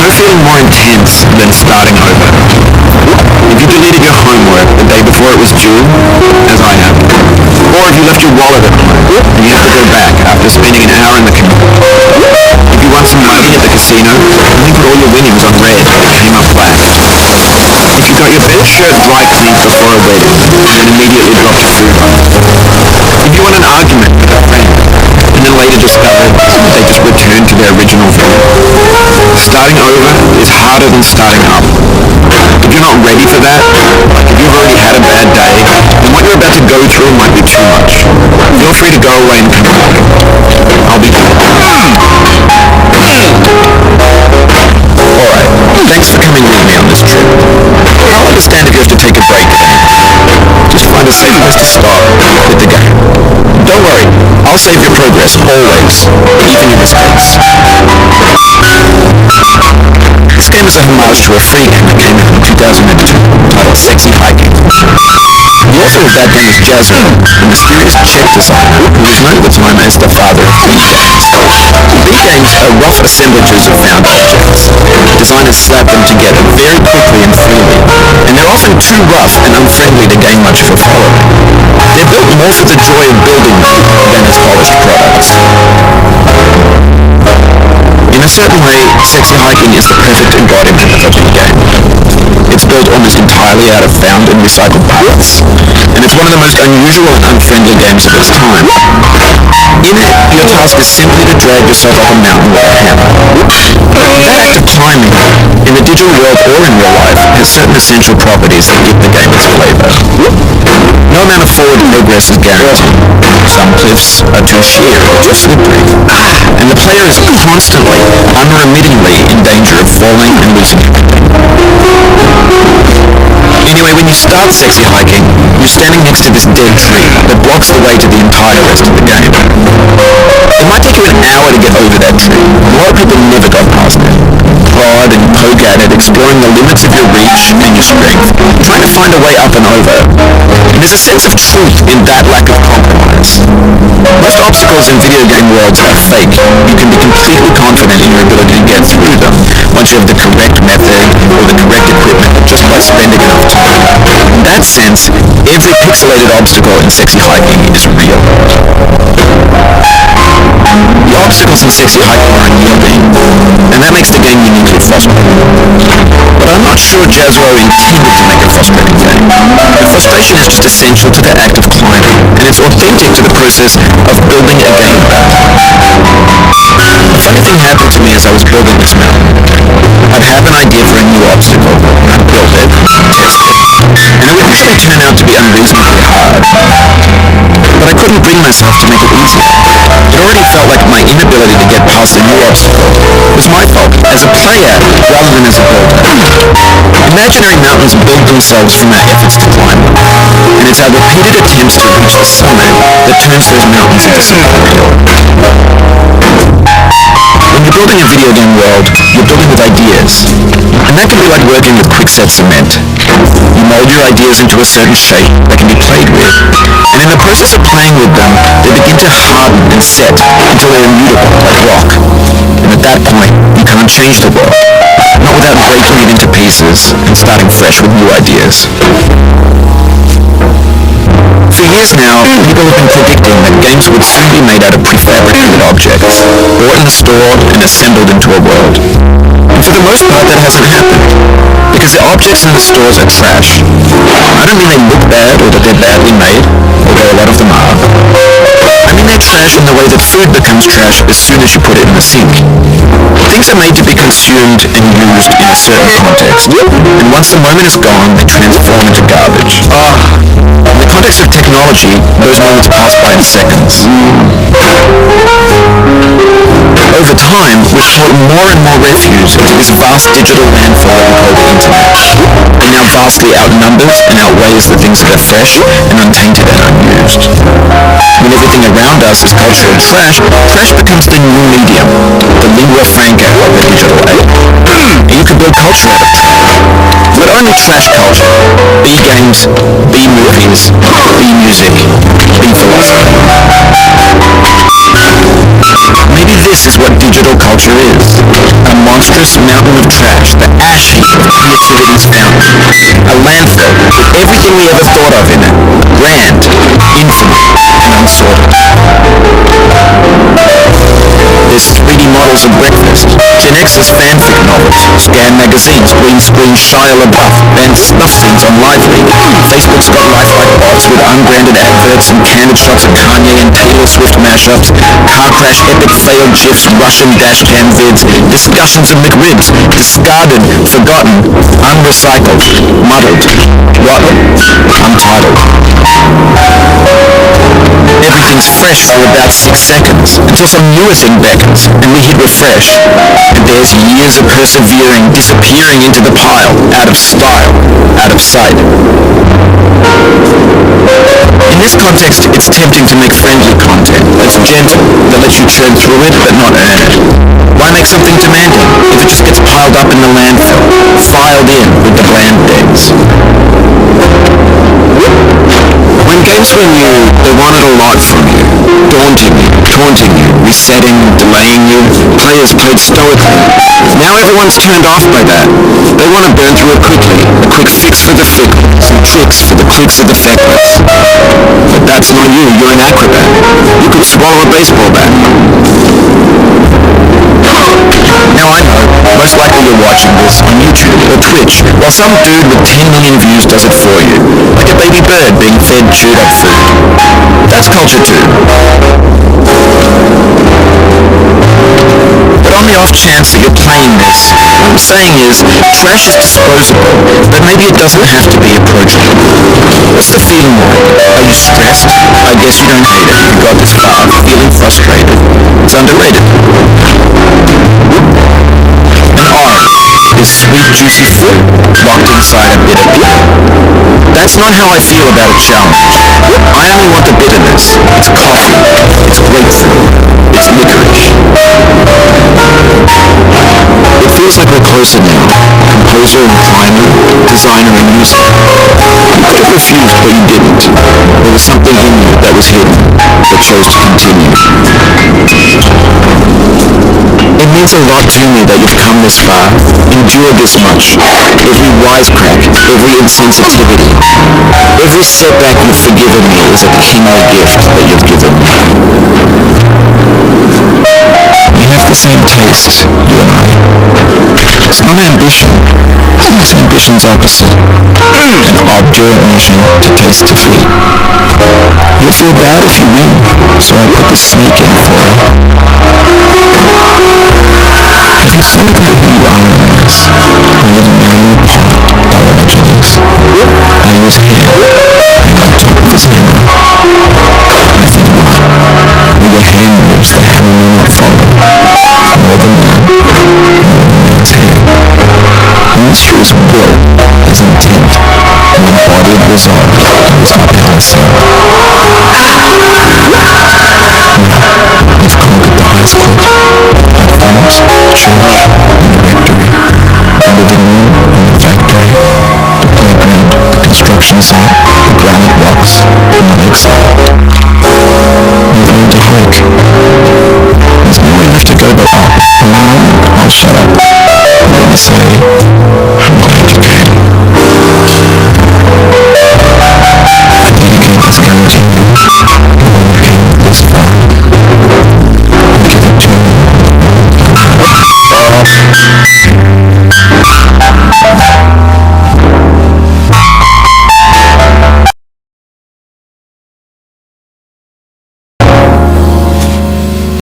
no feeling more intense than starting over. If you deleted your homework the day before it was due, as I have, or if you left your wallet at home and you have to go back after spending an hour in the computer. If you won some money at the casino and you put all your winnings on red and it came up black. If you got your best shirt dry cleaned before a wedding and immediately dropped your food on. If you won an argument with a friend and then later discovered that they just returned to their original view. Starting over is harder than starting up. If you're not ready for that, like if you've already had a bad day, then what you're about to go through might be too much. Feel free to go away and come back. I'll be back. Alright, thanks for coming with me on this trip. I'll understand if you have to take a break. Just find a safe place to start with the game. Don't worry, I'll save your progress, always, even in mistakes. This game is a homage to a free game that came out in 2002, titled Sexy Hiking. The author of that game is Jazzo, a mysterious Czech designer who is known at the time as the father of beat games. Beat games are rough assemblages of found objects. Designers slap them together very quickly and freely, and they're often too rough and unfriendly to gain much of a following. They're built more for the joy of building them than as polished products. In a certain way, Sexy Hiking is the perfect embodiment of a beat game. It's built almost entirely out of found and recycled parts, and it's one of the most unusual and unfriendly games of its time. In it, your task is simply to drag yourself up a mountain with a hammer. That act of climbing, in the digital world or in real life, has certain essential properties that give the game its flavor. No amount of forward progress is guaranteed. Some cliffs are too sheer or too slippery, and the player is constantly, unremittingly in danger of falling and losing everything. Anyway, when you start Sexy Hiking, you're standing next to this dead tree that blocks the way to the entire rest of the game. It might take you an hour to get over that tree. A lot of people never got past it. Prod and poke at it, exploring the limits of your reach and your strength, trying to find a way up and over. And there's a sense of truth in that lack of compromise. Most obstacles in video game worlds are fake. You can be completely confident in your ability to get through them once you have the correct method or the correct equipment just by spending enough time. In that sense, every pixelated obstacle in Sexy Hiking is real. The obstacles in Sexy Hiking are unyielding, and that makes the game uniquely frustrating. But I'm not sure Jazzo intended to make a frustrating game. The frustration is just essential to the act of climbing, and it's authentic to the process of building a game about it. A funny thing happened to me as I was building this mountain. I'd have an idea for a new obstacle, and I'd build it, test it, and it would usually turn out to be unreasonably hard. But I couldn't bring myself to make it easier. It already felt like my inability to get past a new obstacle was my fault as a player rather than as a builder. Imaginary mountains build themselves from our efforts to climb them, and it's our repeated attempts to reach the summit that turns those mountains into something real. When you're building a video game world, you're building with ideas, and that can be like working with quickset cement. You mold your ideas into a certain shape that can be played with, and in the process of playing with them, they begin to harden and set until they're immutable, like rock. And at that point, you can't change the world, not without breaking it into pieces and starting fresh with new ideas. For years now, people have been predicting that games would soon be made out of prefabricated objects, bought in a store and assembled into a world. And for the most part, that hasn't happened, because the objects in the stores are trash. I don't mean they look bad or that they're badly made, although a lot of them are. I mean they're trash in the way that food becomes trash as soon as you put it in the sink. Things are made to be consumed and used in a certain context, and once the moment is gone, they transform into garbage. In the context of technology, those moments pass by in seconds. Over time, we've poured more and more refuse into this vast digital landfill that we call the internet. It now vastly outnumbers and outweighs the things that are fresh and untainted and unused. When everything around us is cultural trash, trash becomes the new medium, the lingua franca of the digital age. And you can build culture out of trash. But only trash culture. B games, B movies, B music, B philosophy. Maybe this is what digital culture is. A monstrous mountain of trash, the ash heap of creativity's fountain. A landfill with everything we ever thought of in it. Grand, infinite, and unsorted. There's 3D models of breakfast, Gen X's fanfic novels, Scan magazines, green screen Shia LaBeouf, and snuff scenes on Lively. Facebook's got lifelike bots with unbranded adverts and candid shots of Kanye and Taylor Swift mashups, car crash epic failed gifs, Russian dashcam vids, discussions of McRibs, discarded, forgotten, unrecycled, muddled, rotten, untitled. Everything's fresh for about 6 seconds, until some newer thing beckons, and we hit refresh. And there's years of persevering, disappearing into the pile, out of style, out of sight. In this context, it's tempting to make friendly content that's gentle, that lets you tread through it but not earn it. Why make something demanding if it just gets piled up in the landfill, filed in with the bland things? When games were new, they wanted a lot from you. Daunting you, taunting you, resetting, delaying you. Players played stoically. Now everyone's turned off by that. They want to burn through it quickly. A quick fix for the fickle. Some tricks for the clicks of the feckless. But that's not you. You're an acrobat. You could swallow a baseball bat. Now I know, most likely you're watching this on YouTube or Twitch, while some dude with 10 million views does it for you. Like a baby bird being fed chewed up food. That's culture too. But on the off chance that you're playing this, what I'm saying is, trash is disposable, but maybe it doesn't have to be approachable. What's the feeling like? Are you stressed? I guess you don't hate it. You got this far, feeling frustrated. It's underrated. An orange is sweet, juicy fruit, locked inside a bitter pit. That's not how I feel about a challenge. I only want the bitterness. It's coffee. It's grapefruit. It's licorice. It feels like we're closer now. Composer and primer, designer and user. You could have refused, but you didn't. There was something in you that was hidden, that chose to continue. It means a lot to me that you've come this far, endured this much. Every wisecrack, every insensitivity, every setback you've forgiven me is a kingly gift that you've given me. We have the same taste, you and I. It's not ambition. It's ambition's opposite. An obdurate mission to taste defeat. You'll feel bad if you win, so I put the snake in for you. Have you thought about who you are in this? A little narrow part of our legends. I was here, and on top of his hammer. I think not. We were hand moves that hammer may not follow. More than that, more than man's hand. The mystery's will is intent, and embodied resolve is my palace. We've conquered the high school, platforms, church, and directory, the living room and the factory, the playground, the construction site, the granite rocks, and the lakeside. We've learned to hike. There's nowhere left to go but up. For one moment, I'll shut up. Let me say, I'm glad you came. I dedicate this game to you. You came this far. Give it to me.